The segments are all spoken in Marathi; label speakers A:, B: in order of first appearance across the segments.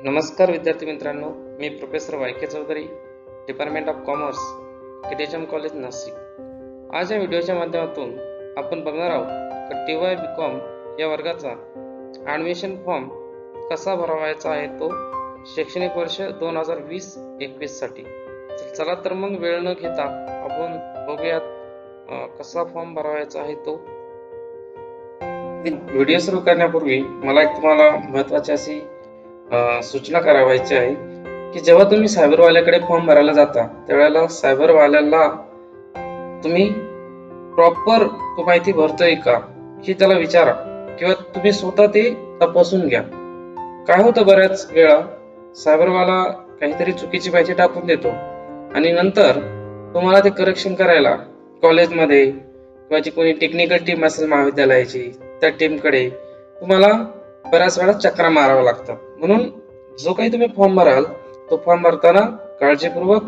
A: नमस्कार विद्यार्थी मित्रांनो, मी professor Y K. Chaudhari, department of commerce, KTHM college Nashik. आज या व्हिडिओच्या माध्यमातून आपण बघणार आहोत की TY BCom या वर्गाचा ॲडमिशन फॉर्म कसा भरावायचा आहे तो शैक्षणिक वर्ष 2020-21 साठी. चला तर मग वेळ न घेता आपण बघूयात कसा फॉर्म भरावायचा आहे तो. व्हिडिओ सुरू करण्यापूर्वी मला एक तुम्हाला महत्त्वाची अशी सूचना करावायची आहे की जेव्हा तुम्ही सायबरवाल्याकडे फॉर्म भरायला जाता त्यावेळेला सायबरवाल्याला तुम्ही प्रॉपर तो माहिती भरतोय का हे त्याला विचारा किंवा तुम्ही स्वतः ते तपासून घ्या. काय होतं, बऱ्याच वेळा सायबरवाला काहीतरी चुकीची माहिती टाकून देतो आणि नंतर तुम्हाला ते करेक्शन करायला कॉलेजमध्ये किंवा जी कोणी टेक्निकल टीम असेल महाविद्यालयाची त्या टीमकडे तुम्हाला बऱ्याच वेळा चक्रा माराव्या लागतात. म्हणून जो काही तुम्ही फॉर्म भराल तो फॉर्म भरताना काळजीपूर्वक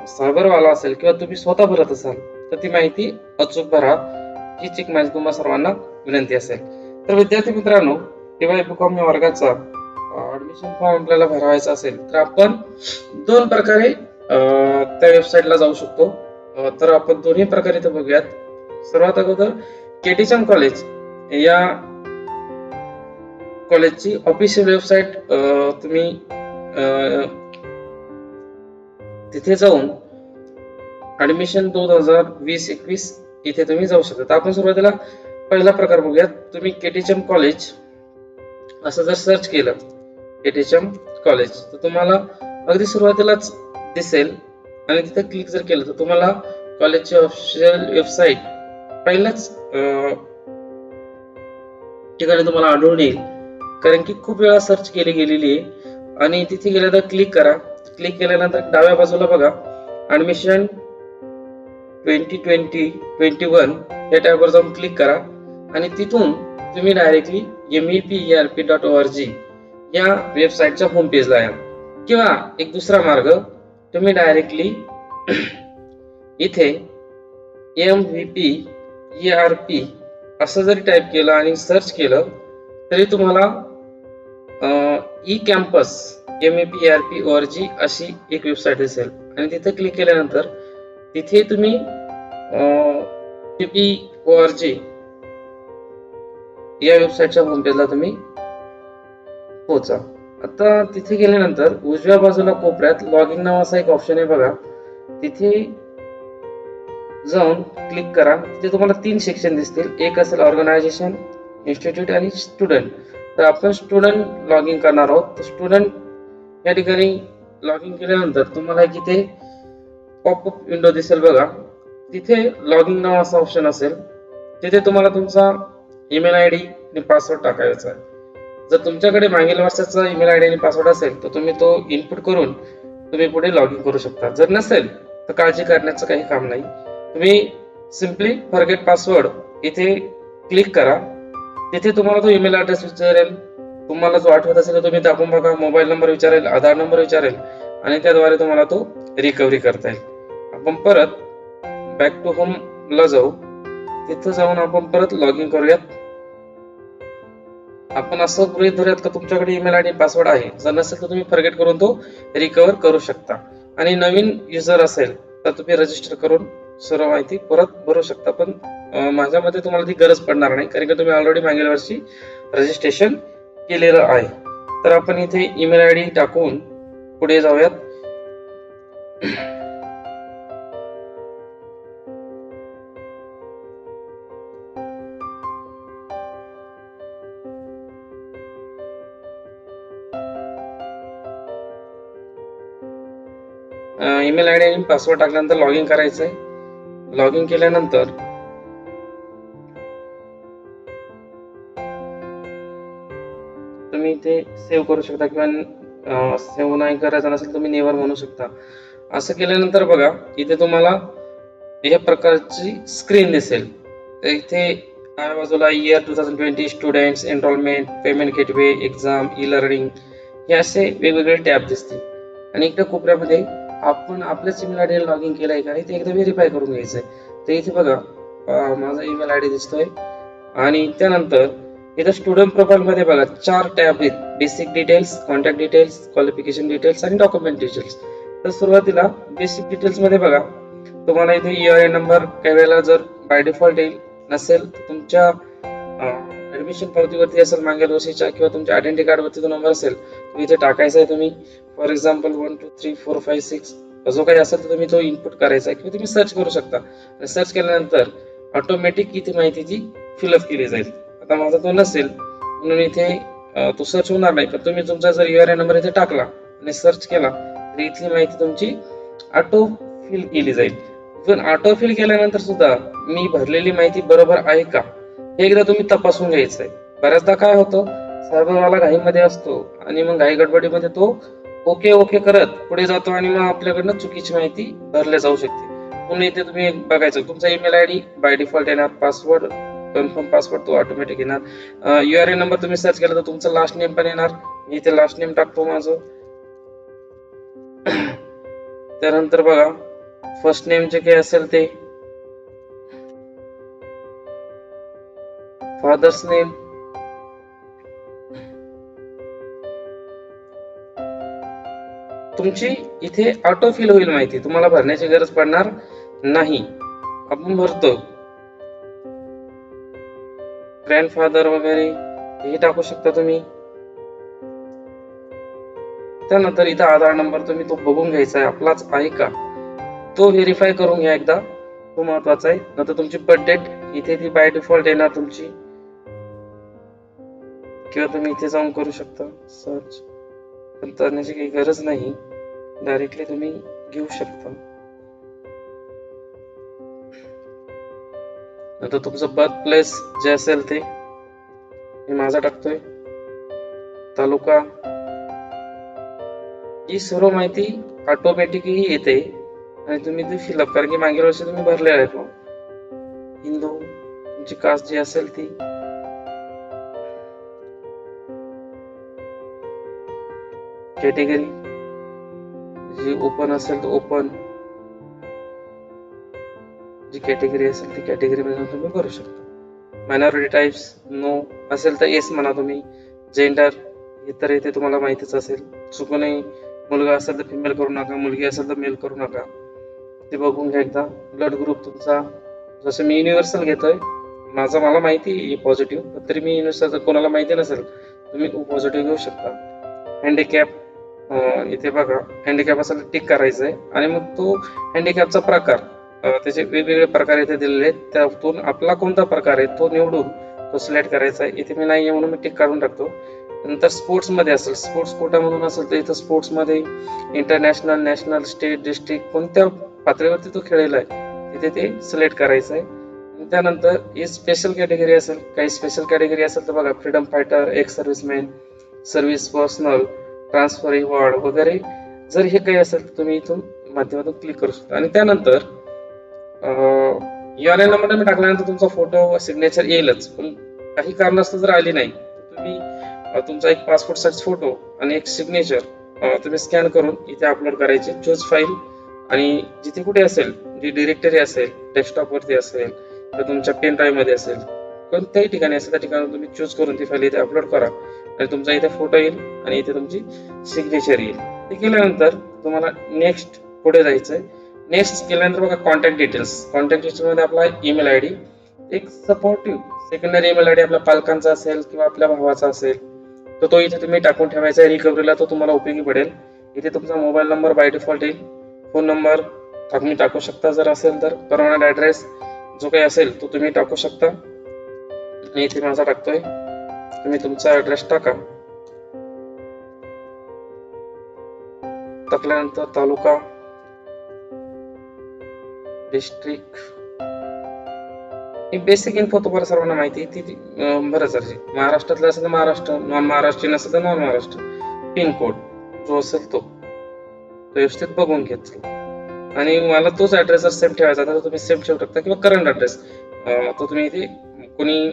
A: सायबरवाला असेल किंवा तुम्ही स्वतः भरत असाल तर ती माहिती अचूक भरा, हीच एक माझी तुम्हा सर्वांना विनंती असेल. तर विद्यार्थी मित्रांनो, TY BCom या वर्गाचा ऍडमिशन फॉर्म आपल्याला भरावायचा असेल तर आपण दोन प्रकारे त्या वेबसाईटला जाऊ शकतो. तर आपण दोन्ही प्रकारे इथे बघूयात. सर्वात अगोदर केटीएचएम कॉलेज या कॉलेजची ऑफिशियल वेबसाईट तुम्ही तिथे जाऊन ऍडमिशन 2020-21 इथे तुम्ही जाऊ शकता. तर आपण सुरुवातीला पहिला प्रकार बघूयात. तुम्ही केटीएचएम कॉलेज असं जर सर्च केलं केटीएचएम कॉलेज तर तुम्हाला अगदी सुरुवातीलाच दिसेल आणि तिथे क्लिक जर केलं तर तुम्हाला कॉलेजची ऑफिशियल वेबसाईट पहिल्याच ठिकाणी तुम्हाला आढळून येईल, कारण की खूप वेळा सर्च केली गेलेली आहे. आणि तिथे गेल्यानंतर क्लिक करा. क्लिक केल्यानंतर डाव्या बाजूला बघा ऍडमिशन 2020-21 या टॅबवर जाऊन क्लिक करा आणि तिथून तुम्ही डायरेक्टली meperp.org या वेबसाईटच्या होम पेजला या. किंवा एक दुसरा मार्ग, तुम्ही डायरेक्टली इथे MEPERP असं जरी टाईप केलं आणि सर्च केलं तरी तुम्हाला ई कॅम्पस MEPERP.org अशी एक वेबसाईट दिसेल आणि तिथे क्लिक केल्यानंतर तिथे तुम्ही MEPERP.org या वेबसाईटच्या होम पेजला तुम्ही पोहोचा. आता तिथे गेल्यानंतर उजव्या बाजूला कोपऱ्यात लॉग इन नावाचा एक ऑप्शन आहे बघा, तिथे जाऊन क्लिक करा. तिथे तुम्हाला 3 सेक्शन दिसतील. एक असेल ऑर्गनायझेशन, इन्स्टिट्यूट आणि स्टुडंट. तर आपण स्टुडंट लॉग इन करणार आहोत. तर स्टुडंट या ठिकाणी लॉग इन केल्यानंतर तुम्हाला एक इथे पॉपअप विंडो दिसेल बघा, तिथे लॉग इन नावाचा ऑप्शन असेल. तिथे तुम्हाला तुमचा ईमेल आयडी आणि पासवर्ड टाकायचा आहे. जर तुमच्याकडे मागील वर्षाचा ईमेल आयडी आणि पासवर्ड असेल तर तुम्ही तो इनपुट करून तुम्ही पुढे लॉग इन करू शकता. जर नसेल तर काळजी करण्याचं काही काम नाही. तुम्ही सिम्पली फॉरगेट पासवर्ड इथे क्लिक करा. तिथे तुम्हाला तो ईमेल ऍड्रेस विचारेल, तुम्हाला जो आठवत असेल तर तुम्ही टाकून बघा. मोबाईल नंबर विचारेल, आधार नंबर विचारेल आणि त्याद्वारे तुम्हाला तो रिकव्हरी करता येईल. आपण परत बॅक टू होम ला जाऊ. तिथं जाऊन आपण परत लॉग इन करूयात. आपण असं गृहीत धरूयात का तुमच्याकडे ईमेल आयडी पासवर्ड आहे. जर नसेल तर तुम्ही फॉरगेट करून तो रिकव्हर करू शकता. आणि नवीन युजर असेल तर तुम्ही रजिस्टर करून सर्व माहिती परत भरू शकता. पण माझ्या मते तुम्हाला ती गरज पडणार नाही, कारण की तुम्ही ऑलरेडी मागील वर्षी रजिस्ट्रेशन केलेलं आहे. तर आपण इथे ईमेल आयडी टाकून पुढे जाऊयात. ईमेल आयडी आणि पासवर्ड टाकल्यानंतर लॉग इन करायचंय. लॉग इन केल्यानंतर तुम्ही इथे सेव्ह करू शकता किंवा सेव्ह नाही करायचं नसेल तुम्ही नेव्हर म्हणू शकता. असं केल्यानंतर बघा इथे तुम्हाला या प्रकारची स्क्रीन दिसेल. इथे डाव्या बाजूला year 2020, students, enrolment, payment gateway, exam, e learning हे असे वेगवेगळे टॅब दिसतील. आणि इकडे कोपऱ्यामध्ये आपण आपल्याच ईमेल आयडी लॉग इन केलाय का ते एकदा व्हेरीफाय करून घ्यायचंय. तर इथे बघा माझा ईमेल आयडी दिसतोय आणि त्यानंतर इथे स्टुडंट प्रोफाइल मध्ये बघा 4 टॅब आहेत basic details, contact details, qualification details आणि डॉक्युमेंट डिटेल्स. तर सुरुवातीला बेसिक डिटेल्स मध्ये बघा, तुम्हाला इथे ERN नंबर काही वेळेला जर बाय डिफॉल्ट येईल, नसेल तर तुमच्या ऍडमिशन पावतीवरती असेल मागील वर्षीच्या किंवा तुमच्या आयडेंटिटी कार्ड वरती तो नंबर असेल तो इथे टाकायचा आहे. तुम्ही फॉर एक्झाम्पल 1 2 3 4 5 6 जो काही असेल तर तुम्ही तो इनपुट करायचा आहे किंवा तुम्ही सर्च करू शकता. सर्च केल्यानंतर ऑटोमॅटिक इथे माहिती जी फिलअप केली जाईल. आता माझा तो नसेल म्हणून इथे तो सर्च होणार नाही, पण तुम्ही तुमचा जर ERN नंबर इथे टाकला आणि सर्च केला तर इथली माहिती तुमची ऑटो फिल केली जाईल. पण ऑटो फिल केल्यानंतर सुद्धा मी भरलेली माहिती बरोबर आहे का हे एकदा तुम्ही तपासून घ्यायचं आहे. बऱ्याचदा काय होतं, सायबरवाला घाईमध्ये असतो आणि मग घाई गडबडीमध्ये तो ओके ओके करत पुढे जातो आणि मग आपल्याकडनं चुकीची माहिती भरल्या जाऊ शकते. म्हणून इथे तुम्ही बघायचं तुमचा ईमेल आयडी बाय डिफॉल्ट येणार, पासवर्ड कन्फर्म पासवर्ड तो ऑटोमॅटिक येणार. ERN नंबर तुम्ही सर्च केला तर तुमचं लास्ट नेम पण येणार. मी इथे लास्ट नेम टाकतो माझं. त्यानंतर बघा फर्स्ट नेम जे काही असेल ते, फादर्स नेम, तुमची इथे ऑटो फिल होईल माहिती, तुम्हाला भरण्याची गरज पडणार नाही. आपण भरतो ग्रँडफादर वगैरे हे टाकू शकता तुम्ही. त्यानंतर इथं आधार नंबर तुम्ही तो बघून घ्यायचा आहे आपलाच आहे का तो व्हेरीफाय करून घ्या एकदा, तो महत्वाचा आहे. नंतर तुमची बर्थ डेट इथे ती बाय डिफॉल्ट येणार तुमची, किंवा तुम्ही इथे जाऊन करू शकता सर्च, पण करण्याची काही गरज नाही, डायरेक्टली तुम्ही घेऊ शकता. नंतर तुमचं बर्थ प्लेस जे असेल ते मी माझा टाकतोय, तालुका, ही सर्व माहिती ऑटोमॅटिकली येते आणि तुम्ही ती फिलअप, कारण की मागील वर्षी तुम्ही भरलेला आहे फॉर्म. हिंदू, तुमची कास्ट जी असेल ती, कॅटेगरी जी ओपन असेल तर ओपन, जी कॅटेगरी असेल ती कॅटेगरी मध्ये तुम्ही करू शकता. मायनॉरिटी टाइप्स नो असेल तर येस म्हणा तुम्ही. जेंडर हे तर इथे तुम्हाला माहितीच असेल, चुकूनही मुलगा असेल तर फिमेल करू नका, मुलगी असेल तर मेल करू नका, ते बघून घ्या एकदा. ब्लड ग्रुप तुमचा, जसं मी युनिव्हर्सल घेतोय, मला माहिती पॉझिटिव्ह, तरी मी युनिव्हर्सल, जर कोणाला माहिती नसेल तुम्ही पॉझिटिव्ह घेऊ शकता. हँडिकॅप इथे बघा, हँडिकॅप असेल टिक करायचं आहे आणि मग तो हँडिकॅपचा प्रकार, त्याचे वेगवेगळे प्रकार इथे दिलेले आहेत, त्यातून आपला कोणता प्रकार आहे तो निवडून तो सिलेक्ट करायचा आहे. इथे मी नाही आहे म्हणून मी टिक काढून टाकतो. नंतर स्पोर्ट्स मध्ये असेल, स्पोर्ट्स कोटामधून असेल तर इथं स्पोर्ट्स मध्ये इंटरनॅशनल, नॅशनल, स्टेट, डिस्ट्रिक्ट कोणत्या पातळीवरती तो खेळलेला आहे तिथे ते सिलेक्ट करायचं आहे. त्यानंतर ही स्पेशल कॅटेगरी असेल, काही स्पेशल कॅटेगरी असेल तर बघा, freedom fighter, ex serviceman, service personal, transfer reward वगैरे, जर हे काही असेल तर तुम्ही इथून माध्यमातून क्लिक करू शकता. आणि त्यानंतर ERN नंबर मी टाकल्यानंतर तुमचा फोटो सिग्नेचर येईलच, पण काही कारणास्तव जर आली नाही तर तुम्ही तुमचा एक पासपोर्ट साइज फोटो आणि एक सिग्नेचर तुम्ही स्कॅन करून इथे अपलोड करायचे. चूज फाईल, आणि जिथे कुठे असेल, जी डिरेक्टरी असेल, डेस्कटॉप वरती असेल तर तुमच्या पेन ड्राईव्ह मध्ये असेल, कोणत्याही ठिकाणी असेल त्या ठिकाणी तुम्ही चूज करून ती फाईल इथे अपलोड करा आणि तुमचा इथे फोटो येईल आणि इथे तुमची सिग्नेचर येईल. ते केल्यानंतर तुम्हाला नेक्स्ट पुढे जायचंय. नेक्स्ट केल्यानंतर बघा कॉन्टॅक्ट डिटेल्स, कॉन्टॅक्ट डिटेल्स मध्ये आपला ईमेल आयडी, एक सपोर्टिव्ह सेकंडरी ईमेल आयडी आपल्या पालकांचा असेल किंवा आपल्या भावाचा असेल तर तो इथे तुम्ही टाकून ठेवायचा आहे. रिकव्हरीला तो तुम्हाला उपयोगी पडेल. इथे तुमचा मोबाईल नंबर बाय डिफॉल्ट येईल, फोन नंबर तुम्ही टाकू शकता जर असेल तर, परमनंट ऍड्रेस जो काही असेल तो तुम्ही टाकू शकता. मी इथे माझा टाकतोय, तुम्ही तुमचा ऍड्रेस टाका. टाकल्यानंतर तालुका, डिस्ट्रिक्ट, ही बेसिक इन्फो तुम्हाला सर्वांना माहिती ती बरंच आहे. महाराष्ट्रातलं असेल तर महाराष्ट्र, नॉन महाराष्ट्रीयन असेल तर नॉन महाराष्ट्र, पिनकोड जो असेल तो व्यवस्थित बघून घेतला. आणि मला तोच ऍड्रेस जर सेम ठेवायचा तर तुम्ही सेम ठेवू शकता, किंवा करंट ऍड्रेस तो तुम्ही इथे कोणी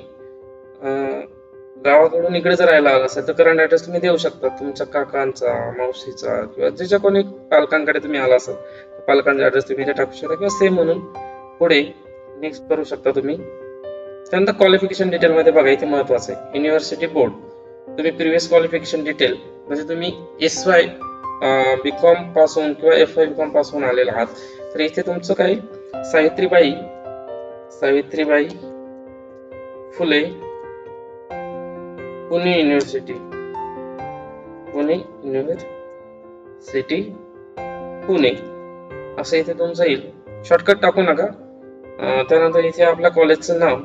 A: गावाकडून इकडे जर राहायला आला असेल तर करंट ऍड्रेस तुम्ही देऊ शकता, तुमच्या काकांचा, मावशीचा, किंवा ज्याच्या कोणी पालकांकडे तुम्ही आला असाल पालकांचा ऍड्रेस तुम्ही इथे टाकू शकता, किंवा सेम म्हणून पुढे नेक्स्ट करू शकता तुम्ही. त्यानंतर क्वालिफिकेशन डिटेल मध्ये बघा, इथे महत्वाचं आहे युनिव्हर्सिटी बोर्ड. तुम्ही प्रिव्हियस क्वालिफिकेशन डिटेल म्हणजे तुम्ही SY बीकॉम पास होऊन किंवा FY बीकॉम पास होऊन आलेला आहात, तर इथे तुमचं काही सावित्रीबाई फुले पुणे युनिव्हर्सिटी पुणे असं इथे तुमचं येईल. शॉर्टकट टाकू नका. त्यानंतर इथे आपल्या कॉलेजचं नाव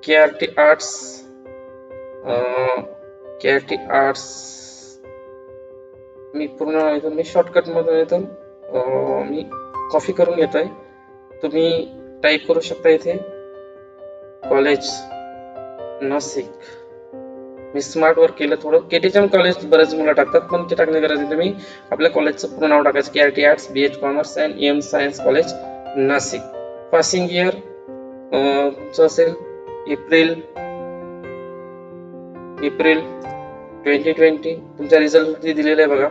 A: KRT आर्ट्स मी पूर्ण इथून मी शॉर्टकट मधून इथून मी कॉपी करून घेतोय. तुम्ही टाईप करू शकता इथे कॉलेज नाशिक. मी स्मार्ट वर्क केलं थोडं. केटीएम कॉलेज बरेच मुलं टाकतात, पण ते टाकणे गरज नाही. तुम्ही आपल्या कॉलेजचं पूर्ण नाव टाकायचं KRT arts BH commerce and EM science college Nashik. Passing year तुमचं असेल एप्रिल 2020. तुमचा रिझल्ट दिलेला आहे बघा.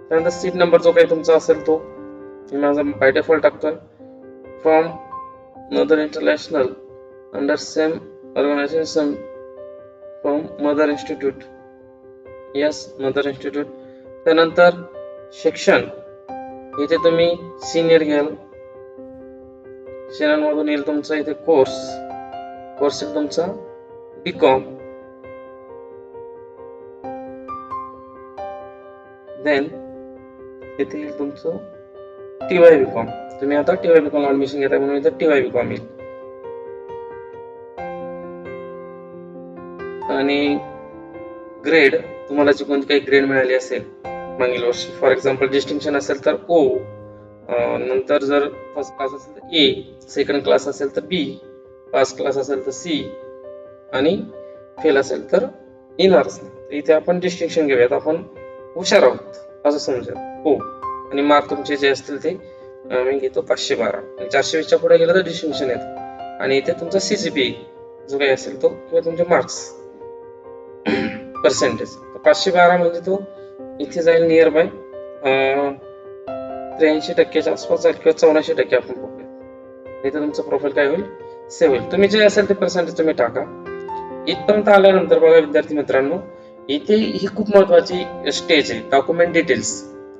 A: त्यानंतर सीट नंबर जो काही तुमचा असेल तो मी माझा बाय डिफॉल्ट टाकतोय. From mother international under same organization from mother institute. Yes, mother institute. त्यानंतर शिक्षण इथे तुम्ही सिनियर घ्याल. सिनियर मधून येईल तुमचा इथे कोर्स येईल तुमचा बीकॉम. देन इथे येईल तुमचं TY बीकॉम. तुम्ही आता TY बीकॉम ऍडमिशन घेताय म्हणून इथे TY बीकॉम येईल. आणि ग्रेड तुम्हाला जी कोणती काही ग्रेड मिळाली असेल मागील वर्षी, फॉर एक्झाम्पल डिस्टिंक्शन असेल तर O, नंतर जर फर्स्ट क्लास असेल तर A, सेकंड क्लास असेल तर B, फर्स्ट क्लास असेल तर C आणि फेल असेल तर येणारच नाही. इथे आपण डिस्टिंक्शन घेऊयात. आपण हुशार आहोत असं समजा O. आणि मार्क तुमचे जे असतील ते मी घेतो 512. 420च्या पुढे गेलं तर डिस्टिंक्शन येतं. आणि इथे तुमचा CGPA जो काही असेल तो किंवा तुमचे मार्क्स पर्सेंटेज 512 म्हणजे तो इथे जाईल नियर बाय 83% आसपास जाईल किंवा 84% आपण बघूया. इथे तुमचं प्रोफाईल काय होईल, सेव्ह होईल. तुम्ही जे असेल ते पर्सेंटेज तुम्ही टाका. इथपर्यंत आल्यानंतर बघा विद्यार्थी मित्रांनो, इथे ही खूप महत्वाची स्टेज आहे, डॉक्युमेंट डिटेल्स.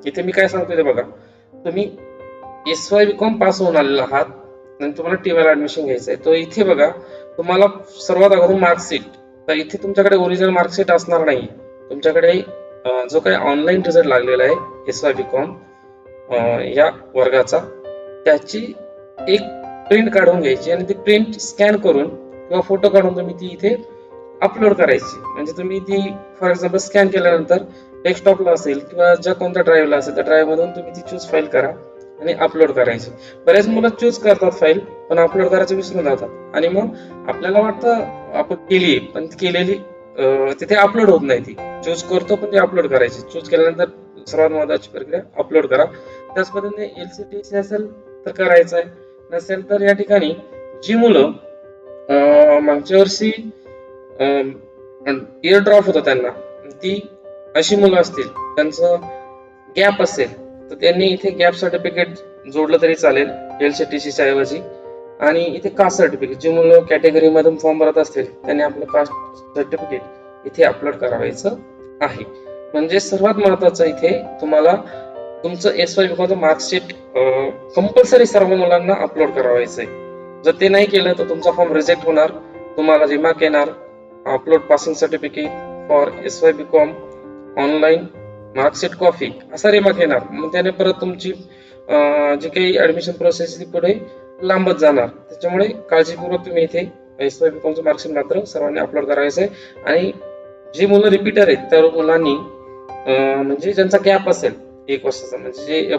A: इथे मी काय सांगतो ते बघा. तुम्ही SY बीकॉम पास होऊन आलेला आहात आणि तुम्हाला TY ऍडमिशन घ्यायचं आहे, तो इथे बघा तुम्हाला सर्वात अगोदर मार्कशीट. तर इथे तुमच्याकडे ओरिजिनल मार्कशीट असणार नाही. तुमच्याकडे जो काही ऑनलाईन रिझल्ट लागलेला आहे SY बीकॉम या वर्गाचा, त्याची एक प्रिंट काढून घ्यायची आणि ती प्रिंट स्कॅन करून किंवा फोटो काढून तुम्ही ती इथे अपलोड करायची. म्हणजे तुम्ही ती फॉर एक्झाम्पल स्कॅन केल्यानंतर डेस्कटॉपला असेल किंवा ज्या कोणत्या ड्राईव्हला असेल त्या ड्राईव्ह मधून तुम्ही ती चूज फाईल करा आणि अपलोड करायची. बरेच मुलं चूज करतात फाईल पण अपलोड करायचं विसरून जातात आणि मग आपल्याला वाटतं आपण केली, पण केलेली तिथे अपलोड होत नाही. ती चूज करतो पण ती अपलोड करायची. चूज केल्यानंतर सर्वात महत्वाची प्रक्रिया अपलोड करा. त्याच पद्धतीने LCTC असेल तर करायचं आहे, नसेल तर या ठिकाणी जी मुलं मागच्या वर्षी इयर ड्रॉप होतं त्यांना, ती अशी मुलं असतील त्यांचं गॅप असेल तर त्यांनी इथे गॅप सर्टिफिकेट जोडलं तरी चालेल LCTCच्या ऐवजी. आणि इथे कास्ट सर्टिफिकेट, जी मुलं कॅटेगरी मधून फॉर्म भरत असतील त्यांनी आपलं कास्ट सर्टिफिकेट इथे अपलोड करायचं आहे. म्हणजे सर्वात महत्वाचं इथे तुम्हाला तुमचं SY बीकॉमचं मार्कशीट कंपल्सरी सर्व मुलांना अपलोड करावायचं आहे. जर ते नाही केलं तर तुमचा फॉर्म रिजेक्ट होणार, तुम्हाला रिमार्क येणार upload passing certificate for SY BCom online marksheet copy असा रिमार्क येणार. मग त्याने परत तुमची जी काही ऍडमिशन प्रोसेस ती पुढे लांबत जाणार. त्याच्यामुळे काळजीपूर्वक तुम्ही इथे SY बीकॉमचं मार्कशीट मात्र सर्वांनी अपलोड करायचं आहे. आणि जी मुलं रिपीटर आहेत त्या मुलांनी म्हणजे ज्यांचा गॅप असेल 1 वर्षाचा, म्हणजे जे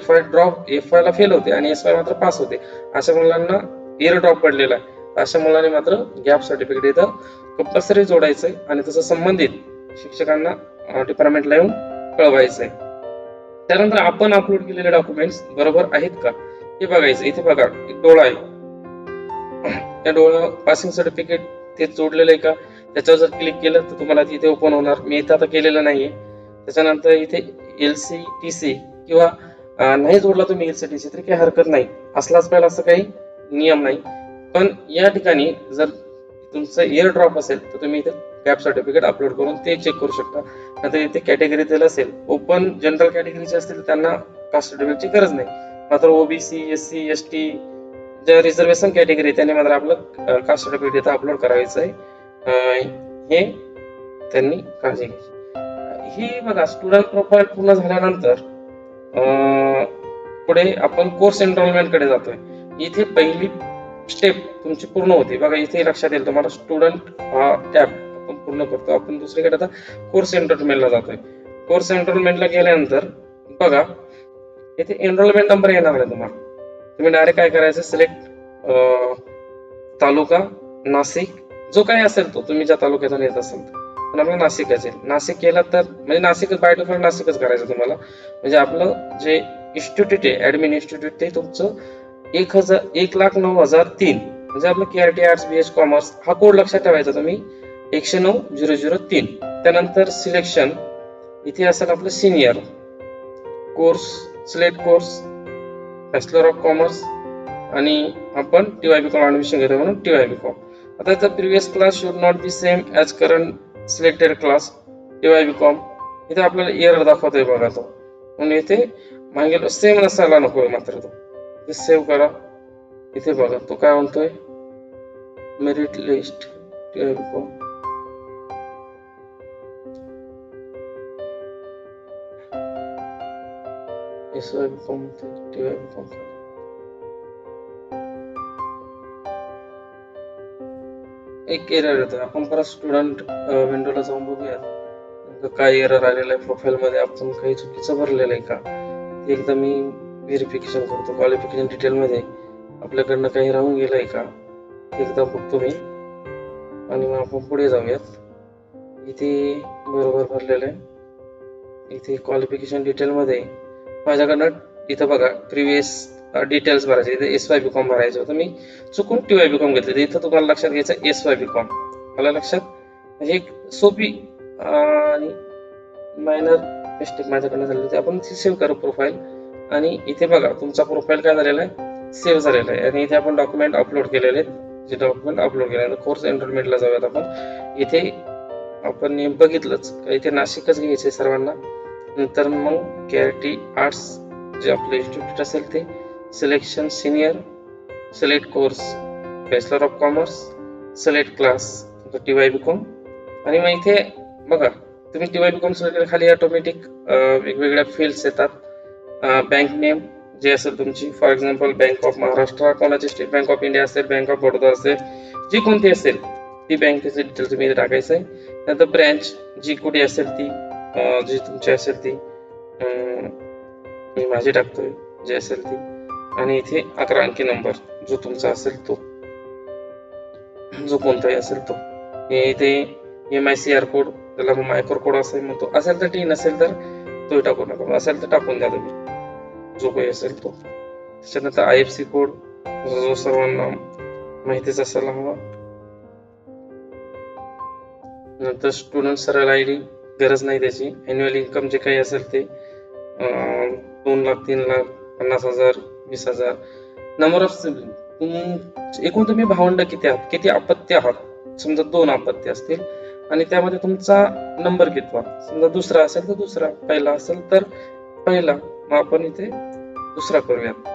A: FY ला फेल होते आणि SY मात्र पास होते, अशा मुलांना इयर ड्रॉप पडलेला आहे, अशा मुलांनी मात्र गॅप सर्टिफिकेट इथं कंपल्सरी जोडायचंय आणि तसं संबंधित शिक्षकांना डिपार्टमेंटला येऊन कळवायचंय. त्यानंतर आपण अपलोड केलेले डॉक्युमेंट्स बरोबर आहेत का हे बघायचं. इथे बघा एक डोळा आहे, त्या डोळा पासिंग सर्टिफिकेट ते जोडलेलं आहे का, त्याच्यावर जर क्लिक केलं तर तुम्हाला तिथे ओपन होणार. मी इथे आता केलेलं नाहीये. त्याच्यानंतर इथे LCTC किंवा नाही जोडला तुम्ही LCTC तरी काही हरकत नाही, असलाच पाहिजे असं काही नियम नाही. पण या ठिकाणी जर तुमचं इयर ड्रॉप असेल तर तुम्ही इथे गॅप सर्टिफिकेट अपलोड करून ते चेक करू शकता. नाहीतर इथे कॅटेगरी दिलं असेल, ओपन जनरल कॅटेगरीचे असतील त्यांना कास्ट सर्टिफिकेटची गरज नाही. मात्र ओबीसी, एससी, एसटी, ज्या रिझर्वेशन कॅटेगरी त्यांनी मात्र आपलं कास्ट सर्टिफिकेट इथं अपलोड करायचं आहे. हे त्यांनी काळजी घ्यायची. ही बघा स्टुडंट प्रोफाईल पूर्ण झाल्यानंतर पुढे आपण कोर्स एनरोलमेंट कडे जातोय. इथे पहिली स्टेप तुमची पूर्ण होती. बघा इथे लक्षात येईल तुम्हाला स्टुडंट हा टॅब आपण पूर्ण करतो. आपण दुसरीकडे आता कोर्स एनरोलमेंटला जातोय. कोर्स एनरोलमेंटला गेल्यानंतर बघा इथे एनरोलमेंट नंबर येणार आहे तुम्हाला. तुम्ही डायरेक्ट काय करायचं, सिलेक्ट तालुका नाशिक, जो काही असेल तो, तुम्ही ज्या तालुक्यातून येत असेल पण आपलं नाशिकच आहे. नाशिक केला तर म्हणजे नाशिक बाय डिफॉल्ट नाशिकच करायचं तुम्हाला. म्हणजे आपलं जे इन्स्टिट्यूट आहे ऍडमिन इन्स्टिट्यूट ते तुमचं 1,09,003 म्हणजे आपलं केआरटी आर्ट्स बीएच कॉमर्स हा कोड लक्षात ठेवायचा तुम्ही 109,003. त्यानंतर सिलेक्शन इथे असेल आपलं senior course, select course, bachelor of commerce आणि आपण TYB कॉम ऍडमिशन घेतो म्हणून TYB कॉम. आता याचा previous class should not be same as current selected class TYB com. इथे आपल्याला एरर दाखवतोय बघा तो, म्हणून इथे मागे सेम नसायला नकोय. मात्र तो सेव्ह करा. इथे बघा तो काय म्हणतोय, merit list TYB com. SYB com TYB com. एक एरर येतो. आपण परत स्टुडंट विंडोला जाऊन बघूया काय एरर आलेला आहे प्रोफाईल मध्ये, आपण काही चुकीचं भरलेलं आहे का ते एकदा मी व्हेरिफिकेशन करतो. क्वालिफिकेशन डिटेल मध्ये आपल्याकडनं काही राहून गेलंय का एकदा बघतो मी आणि मग आपण पुढे जाऊयात. इथे बरोबर भरलेलं आहे. इथे क्वालिफिकेशन डिटेल मध्ये माझ्याकडनं इथं बघा प्रिव्हियस डिटेल्स भरायचे. इथे SYB कॉम भरायचं होतं, मी चुकून TYB कॉम घेतले. इथं तुम्हाला लक्षात घ्यायचं SYB कॉम. मला लक्षात हे सोपी आणि मायनर मिस्टेक माझ्याकडनं झाली होती. आपण सेव्ह करू प्रोफाईल आणि इथे बघा तुमचा प्रोफाईल काय झालेला आहे, सेव्ह झालेला आहे. आणि इथे आपण डॉक्युमेंट अपलोड केलेले आहेत. जे डॉक्युमेंट अपलोड केल्यानंतर कोर्स एनरोलमेंटला जाऊयात आपण. इथे आपण नेम बघितलंच, इथे नाशिकच घ्यायचे सर्वांना. नंतर मग केआरटी आर्ट्स जे आपलं इन्स्टिट्यूट असेल ते, selection senior, select course, bachelor of commerce, select class TYB com. आणि मग इथे बघा तुम्ही TYB कॉम सिलेक्ट खाली ऑटोमॅटिक वेगवेगळ्या फील्ड्स येतात. बँक नेम जे असेल तुमची, for example bank of Maharashtra, कोणाची स्टेट बँक ऑफ इंडिया असेल, बँक ऑफ बडोदा असेल, जी कोणती असेल ती बँकेचे डिटेल तुम्ही इथे टाकायचं आहे. नंतर ब्रँच जी कुठे असेल ती, जी तुमची असेल ती, मी माझी टाकतोय जे असेल ती. आणि इथे 11 अंकी नंबर जो तुमचा असेल तो, जो कोणताही असेल तो. इथे MICR कोड, त्याला मायक्रो कोड असेल, मग तो असेल तर ठीक, नसेल तर तो टाकू नका, असेल तर टाकून द्या तुम्ही जो काही असेल तो. त्याच्यानंतर IFSC कोड जो सर्वांना माहितीच असायला हवा. नंतर स्टुडंट सरळ ID गरज नाही त्याची. अॅन्युअल इन्कम जे काही असेल ते 2 lakh, 3 lakh, 50,000, 20,000. Number of sibling, एकूण तुम्ही भावंड किती आहात, किती अपत्य आहात. समजा 2 अपत्य असतील आणि त्यामध्ये तुमचा नंबर कितवा, समजा दुसरा असेल तर दुसरा, पहिला असेल तर पहिला, मग आपण इथे दुसरा करूयात.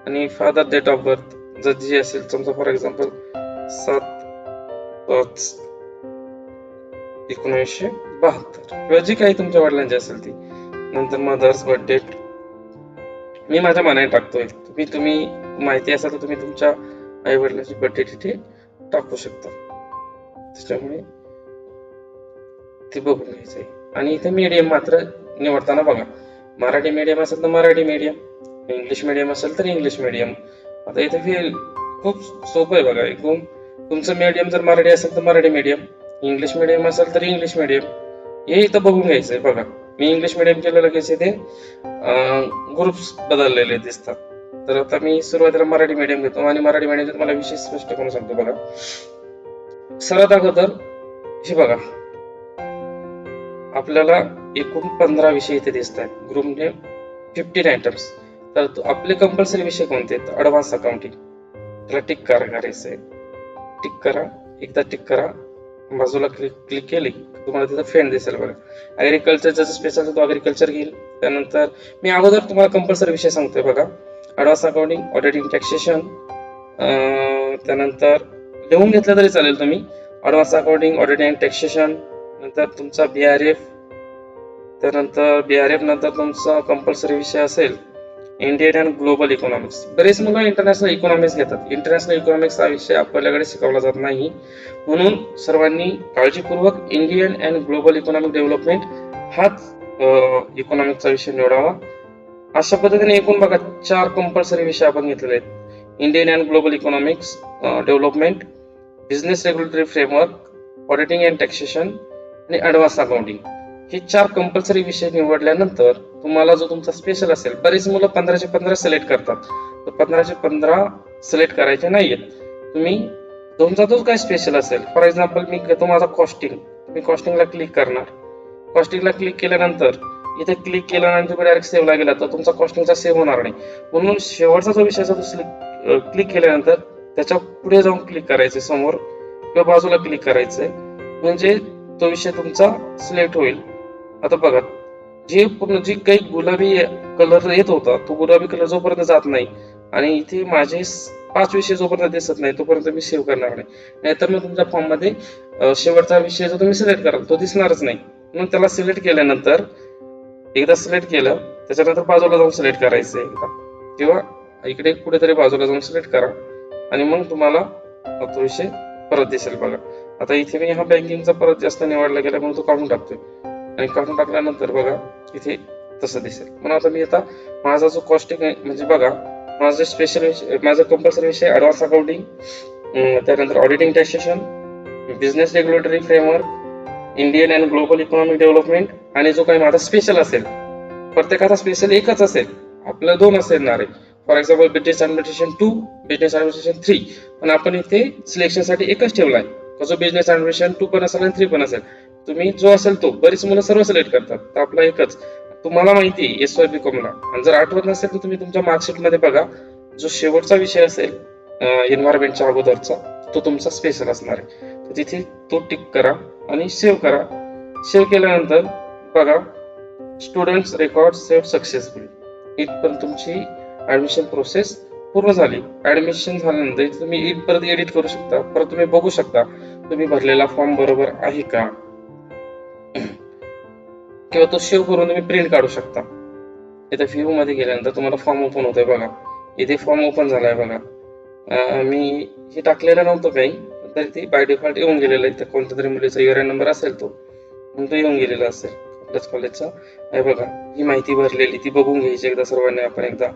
A: आणि फादर डेट ऑफ बर्थ जर जी असेल, समजा फॉर एक्झाम्पल 7/5/1972 किंवा जी काही तुमच्या वडिलांची असेल ती. नंतर मदर्स बर्थ डेट मी माझ्या मनाने टाकतोय. तुम्ही माहिती असेल तर तुम्ही तुमच्या आई वडिलांची बर्थ डेट इथे टाकू शकता. त्याच्यामुळे ते बघून घ्यायचंय. आणि इथे मीडियम मात्र निवडताना बघा, मराठी मीडियम असेल तर मराठी मीडियम, इंग्लिश मीडियम असेल तर इंग्लिश मीडियम. आता इथे खूप सोपं आहे बघा. एकदम तुमचं मीडियम जर मराठी असेल तर मराठी मीडियम, इंग्लिश मीडियम असेल तर इंग्लिश मीडियम, हे इथं बघून घ्यायचंय. बघा मी इंग्लिश मीडियम केलं, लगेच इथे ग्रुप्स बदललेले दिसतात. तर आता मी सुरुवातीला मराठी मीडियम घेतो आणि मराठी मीडियमचे तुम्हाला विशेष स्पष्ट करून सांगतो. बघा सर्वात अगोदर हे बघा, आपल्याला एकूण 15 विषय इथे दिसत आहेत. Group name 15 items. तर आपले कंपल्सरी विषय कोणते आहेत, ऍडव्हान्स अकाउंटिंग, त्याला टिक करायचं आहे. टिक करा, एकदा टिक करा. बाजूला क्लिक केली तुम्हाला तिथं फ्रेंड दिसेल बघा. ऍग्रिकल्चर जसं स्पेशल तो ऍग्रिकल्चर घेईल. त्यानंतर मी अगोदर तुम्हाला कंपल्सरी विषय सांगतोय बघा. Advance accounting, auditing, taxation. त्यानंतर लिहून घेतलं तरी चालेल तुम्ही. ऍडव्हान्स अकाउंटिंग, ऑडिटिंग, टॅक्सेशन, नंतर तुमचा BRF. त्यानंतर BRF नंतर तुमचा कंपल्सरी विषय असेल इंडियन अँड ग्लोबल इकॉनॉमिक्स. बरेच मुलं इंटरनॅशनल इकॉनॉमिक्स घेतात. इंटरनॅशनल इकॉनॉमिक्स हा विषय आपल्याकडे शिकवला जात नाही, म्हणून सर्वांनी काळजीपूर्वक Indian and global economic development हाच इकॉनॉमिक्सचा विषय निवडावा. अशा पद्धतीने एकूण बघा 4 कंपल्सरी विषय आपण घेतलेले आहेत. Indian and global economics development, business regulatory framework, auditing and taxation आणि ऍडव्हान्स अकाउंटिंग. हे 4 कंपल्सरी विषय निवडल्यानंतर तुम्हाला जो तुमचा स्पेशल असेल, बरेच मुलं 15चे 15 सिलेक्ट करतात, तर 15चे 15 सिलेक्ट करायचे नाहीयेत. तुम्ही तुमचा जो काय स्पेशल असेल, फॉर एक्झाम्पल मी घेतो माझा कॉस्टिंग. तुम्ही कॉस्टिंगला क्लिक करणार. कॉस्टिंगला क्लिक केल्यानंतर इथे क्लिक केल्यानंतर तुम्ही डायरेक्ट सेव्हला गेला तर तुमचा कॉस्टिंगचा सेव्ह होणार नाही, म्हणून शेवटचा जो विषय तो क्लिक केल्यानंतर त्याच्या पुढे जाऊन क्लिक करायचे, समोर किंवा बाजूला क्लिक करायचंय, म्हणजे तो विषय तुमचा सिलेक्ट होईल. आता बघा, जी काही गुलाबी कलर येत होता तो गुलाबी कलर जोपर्यंत जात नाही आणि इथे माझे 5 विषय जोपर्यंत दिसत नाही तोपर्यंत मी सेव्ह करणार नाही. नाहीतर मग तुमच्या फॉर्म मध्ये शेवटचा विषय जो तुम्ही सिलेक्ट कराल तो दिसणारच नाही. म्हणून त्याला सिलेक्ट केल्यानंतर एकदा सिलेक्ट केलं त्याच्यानंतर बाजूला जाऊन सिलेक्ट करायचं एकदा, किंवा इकडे कुठेतरी बाजूला जाऊन सिलेक्ट करा आणि मग तुम्हाला तो विषय परत दिसेल बघा. आता इथे मी हा बँकिंगचा परत जास्त निवडला गेला म्हणून तो काढून टाकतोय आणि काढून टाकल्यानंतर बघा इथे तसं दिसेल. म्हणून आता मी माझा जो कॉस्टिंग आहे, म्हणजे बघा माझं स्पेशल विषय, माझा कंपल्सरी विषय ऍडव्हान्स अकाउंटिंग, त्यानंतर auditing taxation, business regulatory framework, Indian and global economic development आणि जो काही माझा स्पेशल असेल, प्रत्येकाचा स्पेशल एकच असेल, आपल्याला 2 असणार आहे. For example business administration 2, business administration 3, पण आपण इथे सिलेक्शनसाठी एकच ठेवलाय. जो बिझनेस ऍडमिनिस्ट्रेशन 2 पण असेल आणि 3 पण असेल, तुम्ही जो असेल तो. बरीच मुलं सर्व सिलेक्ट करतात, तर आपला एकच. तुम्हाला माहिती आहे SYBCom ला, आणि जर आठवत नसेल तर तुम्ही तुमच्या मार्कशीट मध्ये बघा, जो शेवटचा विषय असेल एन्व्हायरमेंटच्या अगोदरचा तो तुमचा स्पेशल असणार आहे. तर तिथे तो टिक करा आणि सेव्ह करा. सेव्ह केल्यानंतर बघा स्टुडंट्स रेकॉर्ड सेव्ह सक्सेसफुली, इथपर्यंत तुमची ऍडमिशन प्रोसेस पूर्ण झाली. ऍडमिशन झाल्यानंतर तुम्ही परत एडिट करू शकता, परत तुम्ही बघू शकता तुम्ही भरलेला फॉर्म बरोबर आहे का, किंवा तो सेव्ह करून तुम्ही प्रिंट काढू शकता. इथे व्ह्यू मध्ये गेल्यानंतर तुम्हाला फॉर्म ओपन होतोय बघा. इथे फॉर्म ओपन झालाय बघा. मी हे टाकलेलं नव्हतं काही, तर ते बाय डिफॉल्ट येऊन गेलेलं आहे. कोणत्या तरी मुलीचा URN नंबर असेल तो येऊन गेलेला असेल आपल्याच कॉलेजचा. हे बघा ही माहिती भरलेली ती बघून घ्यायची एकदा सर्वांनी आपण एकदा.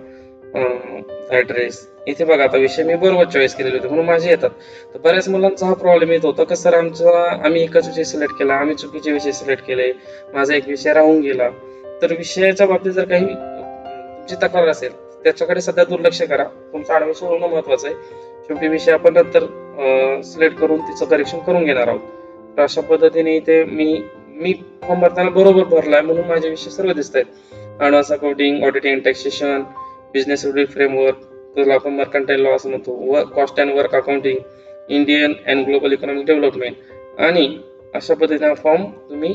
A: ऍड्रेस इथे बघा, आता विषय मी बरोबर चॉईस केलेले होते म्हणून माझे येतात. तर बऱ्याच मुलांचा हा प्रॉब्लेम येत होता की सर आम्ही एकच विषय सिलेक्ट केला, आम्ही चुकीचे विषय सिलेक्ट केले, माझा एक विषय राहून गेला. तर विषयाच्या बाबतीत जर काही तुमची तक्रार असेल त्याच्याकडे सध्या दुर्लक्ष करा. तुमचं ऍडमिशन होणं महत्वाचं आहे. शेवटी विषय आपण नंतर सिलेक्ट करून तिचं करेक्शन करून घेणार आहोत. तर अशा पद्धतीने इथे मी फॉर्म भरताना बरोबर भरलाय म्हणून माझे विषय सर्व दिसत आहेत. Advance accounting, auditing, taxation, business rule framework, त्याला आपण मर्कंटाईल लॉ असं म्हणतो, cost and work accounting, Indian and global economic development. आणि अशा पद्धतीने फॉर्म तुम्ही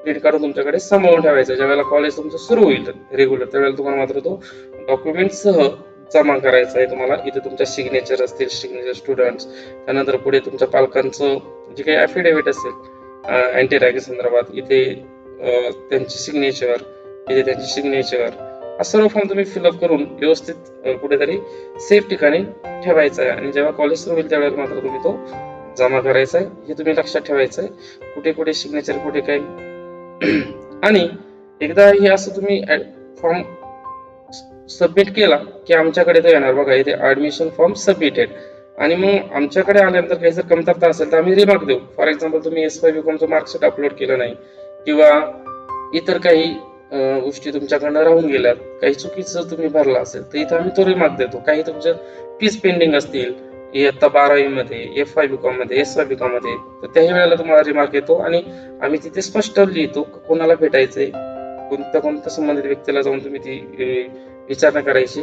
A: प्रिंट काढून तुमच्याकडे सांभाळून ठेवायचा. ज्यावेळेला कॉलेज तुमचं सुरू होईल रेग्युलर त्यावेळेला तुम्हाला मात्र तो डॉक्युमेंट सह जमा करायचा आहे तुम्हाला. इथे तुमच्या सिग्नेचर असतील, सिग्नेचर स्टुडंट्स, त्यानंतर पुढे तुमच्या पालकांचं जे काही ऍफिडेव्हिट असेल अँटी रॅगिंग संदर्भात, इथे त्यांची सिग्नेचर, इथे त्यांची सिग्नेचर, हा सर्व फॉर्म तुम्ही फिलअप करून व्यवस्थित कुठेतरी सेफ ठिकाणी ठेवायचा आहे. आणि जेव्हा कॉलेज सुरू होईल त्यावेळेला मात्र तुम्ही तो जमा करायचा आहे. हे तुम्ही लक्षात ठेवायचं आहे, कुठे कुठे सिग्नेचर कुठे काय. आणि एकदा हे असं तुम्ही फॉर्म सबमिट केला की आमच्याकडे तो येणार बघा, इथे ऍडमिशन फॉर्म सबमिटेड. आणि मग आमच्याकडे आल्यानंतर काही जर कमतरता असेल तर आम्ही रिमार्क देऊ. फॉर एक्झाम्पल तुम्ही SYBComचं मार्कशीट अपलोड केलं नाही किंवा इतर काही गोष्टी तुमच्याकडनं राहून गेल्यात, काही चुकीचं तुम्ही भरला असेल तर इथे आम्ही तो रिमार्क देतो. काही तुमच्या फीस पेंडिंग असतील इयत्ता 12वी मध्ये, FYBCom मध्ये, SYBCom मध्ये, तर त्याही वेळेला तुम्हाला रिमार्क येतो आणि आम्ही तिथे स्पष्ट लिहितो कोणाला भेटायचंय, कोणत्या संबंधित व्यक्तीला जाऊन तुम्ही ती विचारणा करायची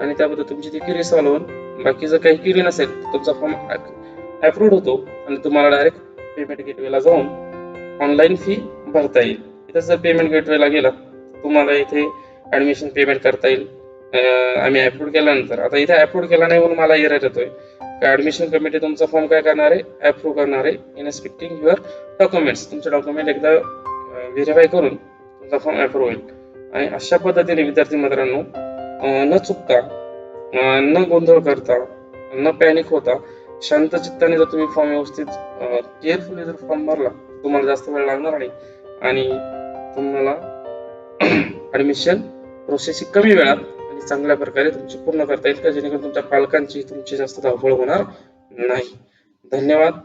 A: आणि त्याबद्दल तुमची ती क्वेरी सॉल्व्ह होऊन बाकी जर काही क्वेरी नसेल तुमचा फॉर्म अप्रूव्ह होतो आणि तुम्हाला डायरेक्ट पेमेंट गेटवेला जाऊन ऑनलाईन फी भरता येईल. इथं जर पेमेंट गेटवेला गेला तुम्हाला इथे ऍडमिशन पेमेंट करता येईल. आम्ही अपलोड केल्यानंतर आता इथे अपलोड केला नाही म्हणून मला एरर येतोय. ऍडमिशन कमिटी तुमचा फॉर्म काय करणार आहे, अप्रूव्ह करणार आहे. इन्स्पेक्टिंग युअर डॉक्युमेंट्स, तुमचे डॉक्युमेंट एकदा व्हेरीफाय करून तुमचा फॉर्म अप्रूव्ह होईल. आणि अशा पद्धतीने विद्यार्थी मित्रांनो न चुकता, न गोंधळ करता, न पॅनिक होता शांत चित्ताने जर तुम्ही फॉर्म व्यवस्थित केअरफुली जर फॉर्म भरला तुम्हाला जास्त वेळ लागणार नाही आणि तुम्हाला ऍडमिशन प्रोसेस कमी वेळात आणि चांगल्या प्रकारे तुमची पूर्ण करता येईल, जेणेकरून तुमच्या पालकांची तुमची जास्त धावपळ होणार नाही. धन्यवाद.